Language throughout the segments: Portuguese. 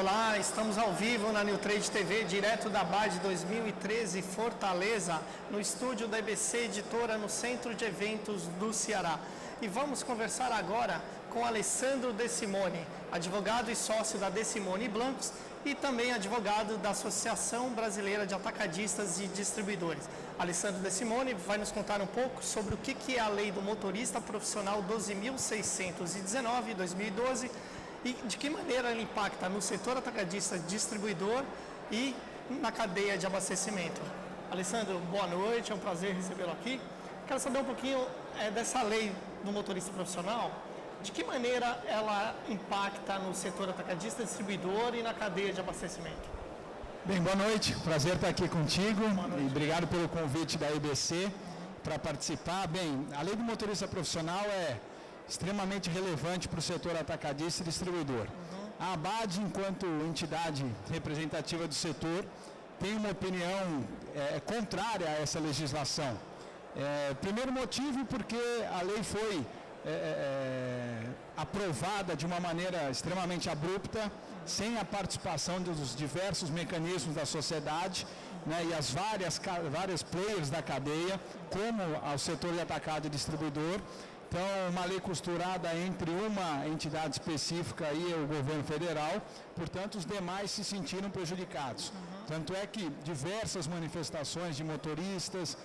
Olá, estamos ao vivo na New Trade TV, direto da BAD 2013 Fortaleza, no estúdio da EBC Editora, no Centro de Eventos do Ceará. E vamos conversar agora com Alessandro De Simone, advogado e sócio da De Simone Blancos e também advogado da Associação Brasileira de Atacadistas e Distribuidores. Alessandro De Simone vai nos contar um pouco sobre o que é a Lei do Motorista Profissional 12.619, 2012, e de que maneira ela impacta no setor atacadista distribuidor e na cadeia de abastecimento. Alessandro, boa noite, é um prazer recebê-lo aqui. Quero saber um pouquinho dessa lei do motorista profissional, de que maneira ela impacta no setor atacadista distribuidor e na cadeia de abastecimento. Bem, boa noite, prazer estar aqui contigo e obrigado pelo convite da EBC para participar. Bem, a lei do motorista profissional é extremamente relevante para o setor atacadista e distribuidor. A ABAD, enquanto entidade representativa do setor, tem uma opinião contrária a essa legislação. Primeiro motivo, porque a lei foi aprovada de uma maneira extremamente abrupta, sem a participação dos diversos mecanismos da sociedade, né, e as várias players da cadeia, como ao setor de atacado e distribuidor. Então, uma lei costurada entre uma entidade específica e o governo federal, portanto, os demais se sentiram prejudicados. Tanto é que diversas manifestações de motoristas,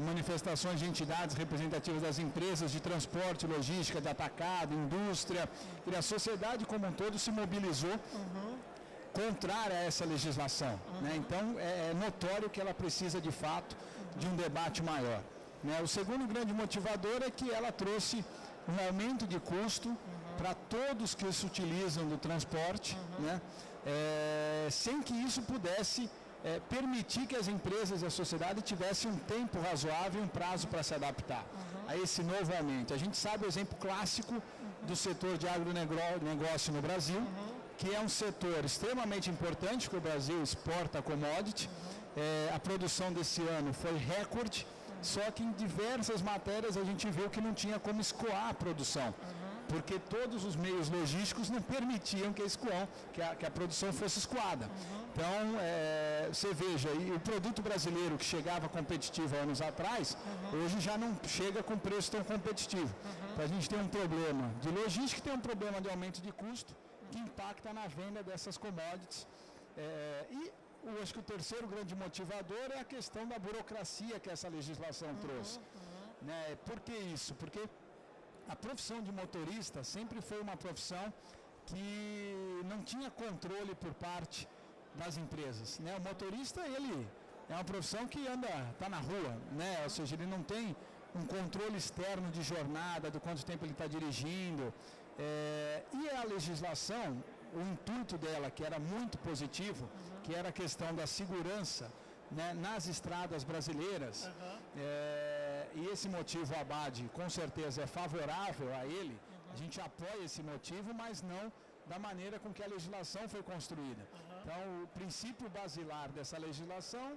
manifestações de entidades representativas das empresas de transporte, logística, de atacado, indústria, e a sociedade como um todo se mobilizou contrária a essa legislação. Né? Então, é notório que ela precisa, de fato, de um debate maior. O segundo grande motivador é que ela trouxe um aumento de custo para todos que se utilizam do transporte, né? Sem que isso pudesse permitir que as empresas e a sociedade tivessem um tempo razoável e um prazo para se adaptar a esse novo aumento. A gente sabe o exemplo clássico do setor de agronegócio no Brasil, que é um setor extremamente importante, porque o Brasil exporta commodity. A produção desse ano foi recorde, só que em diversas matérias a gente viu que não tinha como escoar a produção, porque todos os meios logísticos não permitiam que a produção fosse escoada. Então, você veja, e o produto brasileiro que chegava competitivo há anos atrás, hoje já não chega com preço tão competitivo. Então, a gente tem um problema de logística e tem um problema de aumento de custo que impacta na venda dessas commodities. Eu acho que o terceiro grande motivador é a questão da burocracia que essa legislação trouxe. Né? Por que isso? Porque a profissão de motorista sempre foi uma profissão que não tinha controle por parte das empresas. Né? O motorista, ele é uma profissão que está na rua, né? Ou seja, ele não tem um controle externo de jornada, do quanto tempo ele está dirigindo. E a legislação, o intuito dela, que era muito positivo, que era a questão da segurança, né, nas estradas brasileiras, e esse motivo a ABAD com certeza é favorável a ele, a gente apoia esse motivo, mas não da maneira com que a legislação foi construída. Então, o princípio basilar dessa legislação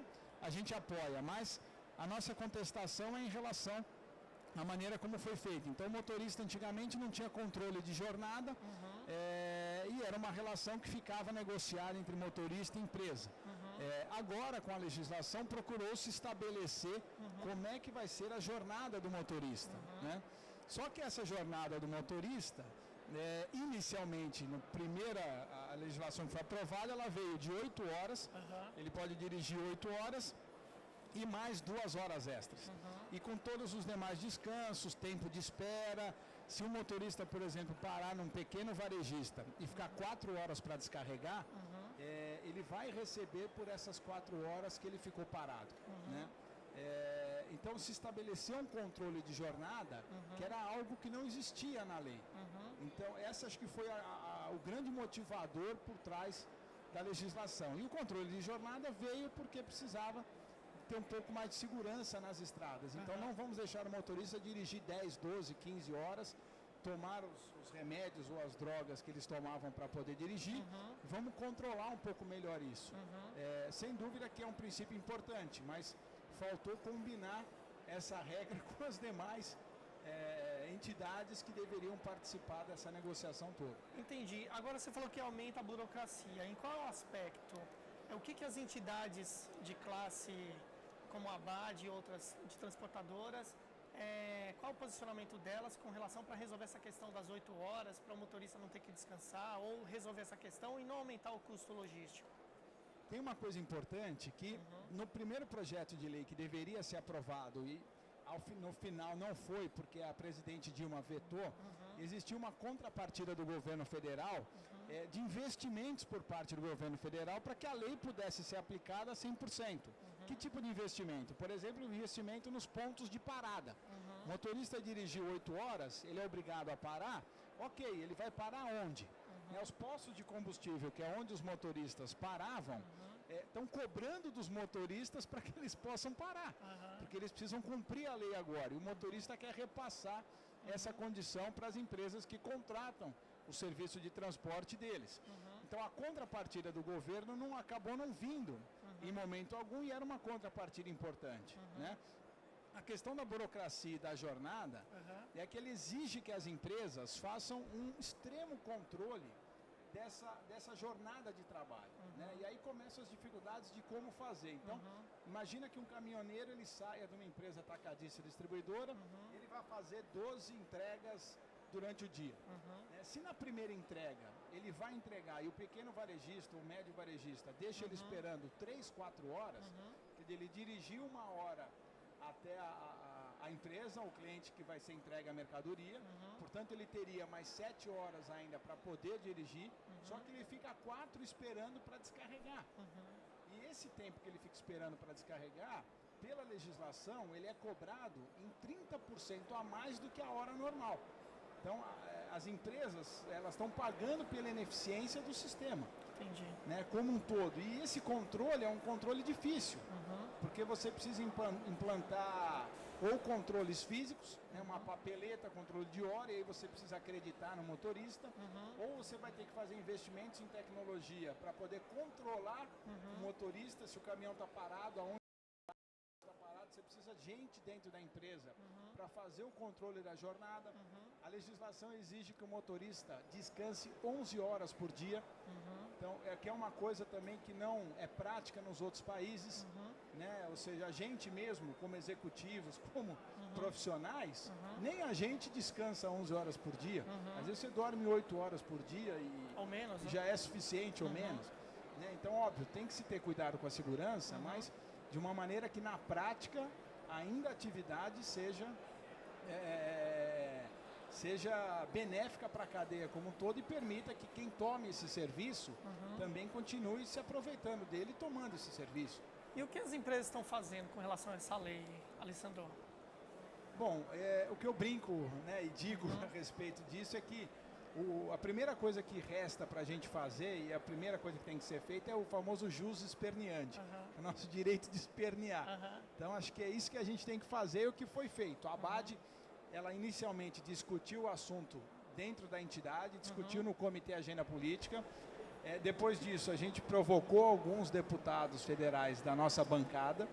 a gente apoia, mas a nossa contestação é em relação a maneira como foi feito. Então, o motorista antigamente não tinha controle de jornada, e era uma relação que ficava negociada entre motorista e empresa. Agora, com a legislação, procurou-se estabelecer como é que vai ser a jornada do motorista. Né? Só que essa jornada do motorista, inicialmente, a legislação que foi aprovada, ela veio de 8 horas, ele pode dirigir 8 horas, e mais 2 horas extras. E com todos os demais descansos, tempo de espera. Se o motorista, por exemplo, parar num pequeno varejista e ficar 4 horas para descarregar, ele vai receber por essas 4 horas que ele ficou parado. Né? Então se estabeleceu um controle de jornada que era algo que não existia na lei. Então essa acho que foi o grande motivador por trás da legislação. E o controle de jornada veio porque precisava ter um pouco mais de segurança nas estradas. Então não vamos deixar o motorista dirigir 10, 12, 15 horas, tomar os remédios ou as drogas que eles tomavam para poder dirigir. Vamos controlar um pouco melhor isso. Sem dúvida que é um princípio importante, mas faltou combinar essa regra com as demais entidades que deveriam participar dessa negociação toda. Entendi. Agora você falou que aumenta a burocracia. Em qual aspecto? O que as entidades de classe como a ABAD e outras de transportadoras, qual o posicionamento delas com relação para resolver essa questão das 8 horas, para o motorista não ter que descansar, ou resolver essa questão e não aumentar o custo logístico? Tem uma coisa importante que no primeiro projeto de lei que deveria ser aprovado e no final não foi porque a presidente Dilma vetou, existia uma contrapartida do governo federal de investimentos por parte do governo federal para que a lei pudesse ser aplicada a 100%. Que tipo de investimento? Por exemplo, investimento nos pontos de parada. O motorista dirigiu 8 horas, ele é obrigado a parar, ok, ele vai parar onde? Os postos de combustível, que é onde os motoristas paravam, estão cobrando dos motoristas para que eles possam parar, porque eles precisam cumprir a lei agora, e o motorista quer repassar essa condição para as empresas que contratam o serviço de transporte deles. Então a contrapartida do governo acabou não vindo em momento algum, e era uma contrapartida importante, né? A questão da burocracia e da jornada é que ele exige que as empresas façam um extremo controle dessa jornada de trabalho, né? E aí começam as dificuldades de como fazer. Então, imagina que um caminhoneiro ele saia de uma empresa atacadista distribuidora, ele vai fazer 12 entregas durante o dia. Se na primeira entrega ele vai entregar e o pequeno varejista, o médio varejista, deixa ele esperando 3, 4 horas, ele dirigiu 1 hora até a empresa, o cliente que vai ser entregue a mercadoria, portanto ele teria mais 7 horas ainda para poder dirigir, só que ele fica 4 esperando para descarregar. E esse tempo que ele fica esperando para descarregar, pela legislação, ele é cobrado em 30% a mais do que a hora normal. Então, as empresas, elas estão pagando pela ineficiência do sistema. Entendi. Né, como um todo. E esse controle é um controle difícil, porque você precisa implantar ou controles físicos, né, uma papeleta, controle de hora, e aí você precisa acreditar no motorista, ou você vai ter que fazer investimentos em tecnologia para poder controlar o motorista, se o caminhão está parado, aonde você precisa de gente dentro da empresa para fazer o controle da jornada. A legislação exige que o motorista descanse 11 horas por dia. Então, que é uma coisa também que não é prática nos outros países, né? Ou seja, a gente mesmo, como executivos, como profissionais, nem a gente descansa 11 horas por dia. Às vezes você dorme 8 horas por dia e ou menos, já é suficiente ou menos. Né? Então, óbvio, tem que se ter cuidado com a segurança, mas de uma maneira que na prática ainda a atividade seja benéfica para a cadeia como um todo e permita que quem tome esse serviço também continue se aproveitando dele e tomando esse serviço. E o que as empresas estão fazendo com relação a essa lei, Alessandro? Bom, o que eu brinco, né, e digo a respeito disso é que a primeira coisa que resta para a gente fazer, e a primeira coisa que tem que ser feita, é o famoso jus esperneandi, o nosso direito de espernear. Então, acho que é isso que a gente tem que fazer e o que foi feito. A ABAD, ela inicialmente discutiu o assunto dentro da entidade, discutiu no Comitê Agenda Política. Depois disso, a gente provocou alguns deputados federais da nossa bancada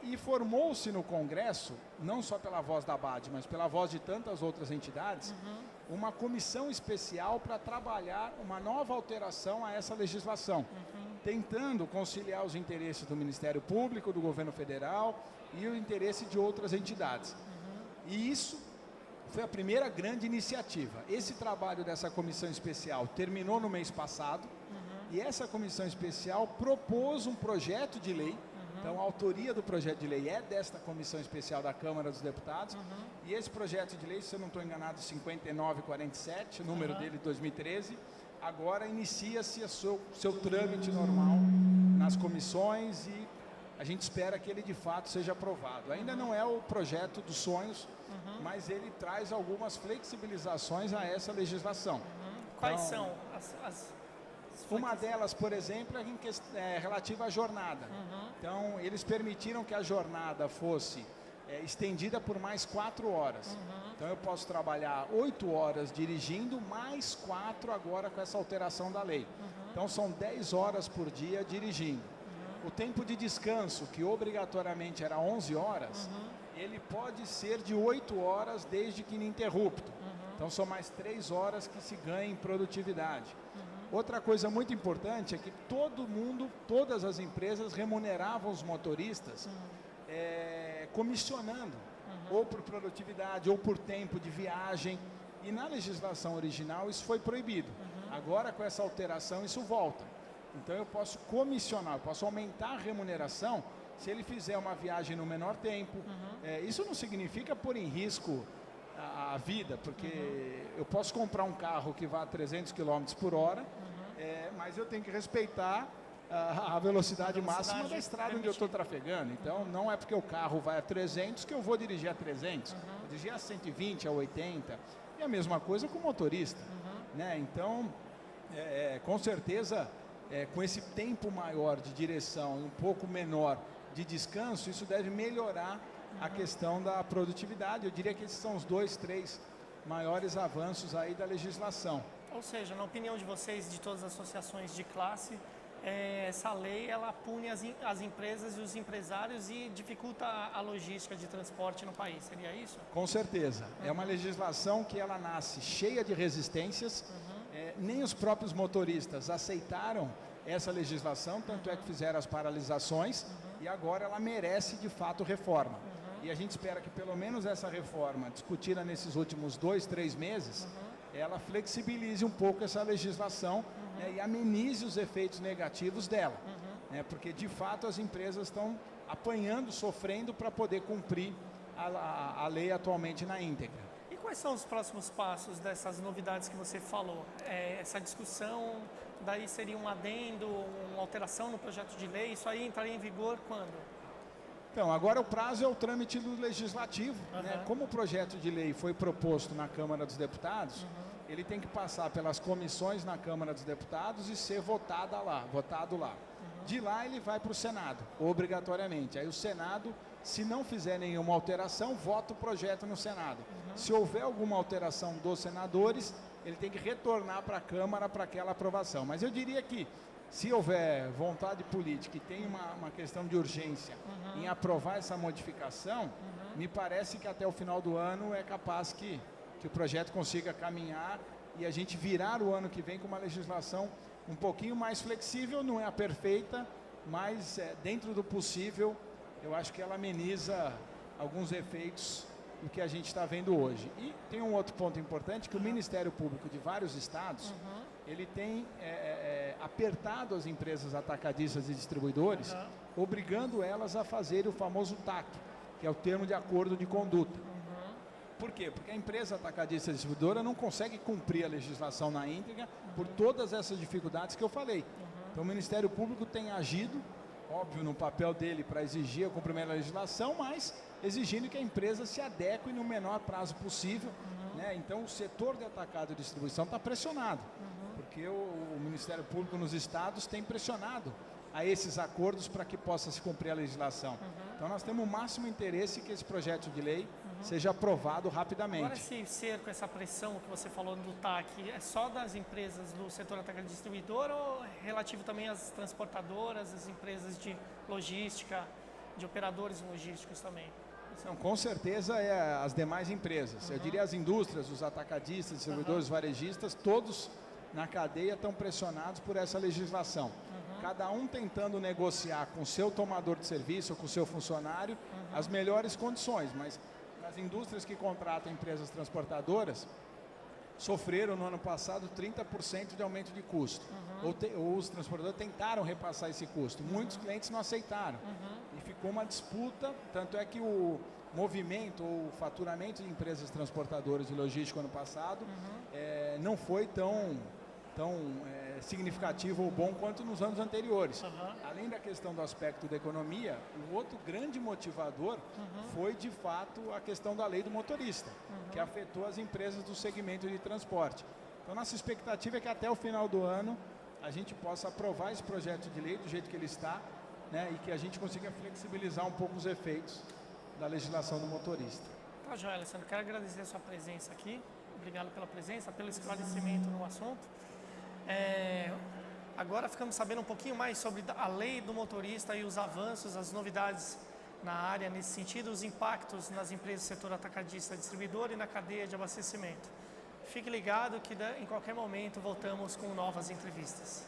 e formou-se no Congresso, não só pela voz da ABAD, mas pela voz de tantas outras entidades, uma comissão especial para trabalhar uma nova alteração a essa legislação, tentando conciliar os interesses do Ministério Público, do Governo Federal e o interesse de outras entidades. E isso foi a primeira grande iniciativa. Esse trabalho dessa comissão especial terminou no mês passado e essa comissão especial propôs um projeto de lei. Então, a autoria do projeto de lei é desta comissão especial da Câmara dos Deputados. E esse projeto de lei, se eu não estou enganado, 5947, o número dele de 2013, agora inicia-se o seu trâmite normal nas comissões e a gente espera que ele de fato seja aprovado. Ainda não é o projeto dos sonhos, mas ele traz algumas flexibilizações a essa legislação. Quais então, são as uma delas, por exemplo, é relativa à jornada. Então, eles permitiram que a jornada fosse estendida por mais 4 horas. Então, eu posso trabalhar 8 horas dirigindo, mais 4 agora com essa alteração da lei. Então, são 10 horas por dia dirigindo. O tempo de descanso, que obrigatoriamente era 11 horas, ele pode ser de 8 horas desde que ininterrupto. Então são mais 3 horas que se ganha em produtividade. Outra coisa muito importante é que todo mundo, todas as empresas remuneravam os motoristas comissionando, ou por produtividade, ou por tempo de viagem. E na legislação original isso foi proibido. Agora, com essa alteração, isso volta. Então eu posso comissionar, eu posso aumentar a remuneração se ele fizer uma viagem no menor tempo. Isso não significa pôr em risco a vida, porque eu posso comprar um carro que vá a 300 km por hora, mas eu tenho que respeitar a velocidade máxima da estrada onde eu estou trafegando. Então não é porque o carro vai a 300 que eu vou dirigir a 300, vou dirigir a 120, a 80. E a mesma coisa com o motorista. Né? Então, com certeza, com esse tempo maior de direção e um pouco menor de descanso, isso deve melhorar a questão da produtividade. Eu diria que esses são os 2, 3 maiores avanços aí da legislação. Ou seja, na opinião de vocês, de todas as associações de classe, essa lei ela pune as empresas e os empresários e dificulta a logística de transporte no país, seria isso? Com certeza. É uma legislação que ela nasce cheia de resistências. Nem os próprios motoristas aceitaram essa legislação, tanto é que fizeram as paralisações, e agora ela merece de fato reforma. E a gente espera que pelo menos essa reforma, discutida nesses últimos 2, 3 meses, ela flexibilize um pouco essa legislação, né, e amenize os efeitos negativos dela. Né, porque de fato as empresas estão apanhando, sofrendo para poder cumprir a lei atualmente na íntegra. E quais são os próximos passos dessas novidades que você falou? Essa discussão, daí seria um adendo, uma alteração no projeto de lei, isso aí entraria em vigor quando? Então, agora o prazo é o trâmite do legislativo. Né? Como o projeto de lei foi proposto na Câmara dos Deputados, ele tem que passar pelas comissões na Câmara dos Deputados e ser votado lá. De lá ele vai para o Senado, obrigatoriamente. Aí o Senado, se não fizer nenhuma alteração, vota o projeto no Senado. Se houver alguma alteração dos senadores, ele tem que retornar para a Câmara para aquela aprovação. Mas eu diria que, se houver vontade política e tem uma questão de urgência em aprovar essa modificação, me parece que até o final do ano é capaz que o projeto consiga caminhar e a gente virar o ano que vem com uma legislação um pouquinho mais flexível. Não é a perfeita, mas dentro do possível, eu acho que ela ameniza alguns efeitos do que a gente está vendo hoje. E tem um outro ponto importante, que o Ministério Público de vários estados, ele tem apertado as empresas atacadistas e distribuidores, obrigando elas a fazerem o famoso TAC, que é o termo de acordo de conduta. Por quê? Porque a empresa atacadista e distribuidora não consegue cumprir a legislação na íntegra por todas essas dificuldades que eu falei. Então o Ministério Público tem agido, óbvio, no papel dele para exigir o cumprimento da legislação, mas exigindo que a empresa se adeque no menor prazo possível. Né? Então o setor de atacado e distribuição está pressionado, porque o Ministério Público nos estados tem pressionado a esses acordos para que possa se cumprir a legislação. Então nós temos o máximo interesse que esse projeto de lei seja aprovado rapidamente. Agora esse cerco, essa pressão que você falou do TAC, é só das empresas do setor atacado e distribuidor ou relativo também às transportadoras, às empresas de logística, de operadores logísticos também? Não, com certeza as demais empresas. Eu diria as indústrias, os atacadistas, distribuidores, varejistas, todos na cadeia estão pressionados por essa legislação. Cada um tentando negociar com o seu tomador de serviço ou com o seu funcionário as melhores condições, mas as indústrias que contratam empresas transportadoras sofreram no ano passado 30% de aumento de custo. Ou os transportadores tentaram repassar esse custo. Muitos clientes não aceitaram. E ficou uma disputa, tanto é que o movimento ou o faturamento de empresas transportadoras de logística ano passado não foi tão significativo ou bom quanto nos anos anteriores. Além da questão do aspecto da economia, o outro grande motivador foi, de fato, a questão da lei do motorista, que afetou as empresas do segmento de transporte. Então, nossa expectativa é que até o final do ano a gente possa aprovar esse projeto de lei do jeito que ele está, né, e que a gente consiga flexibilizar um pouco os efeitos da legislação do motorista. Tá, joia, Alessandro. Quero agradecer a sua presença aqui. Obrigado pela presença, pelo esclarecimento no assunto. Agora ficamos sabendo um pouquinho mais sobre a lei do motorista e os avanços, as novidades na área nesse sentido, os impactos nas empresas do setor atacadista distribuidor e na cadeia de abastecimento. Fique ligado que em qualquer momento voltamos com novas entrevistas.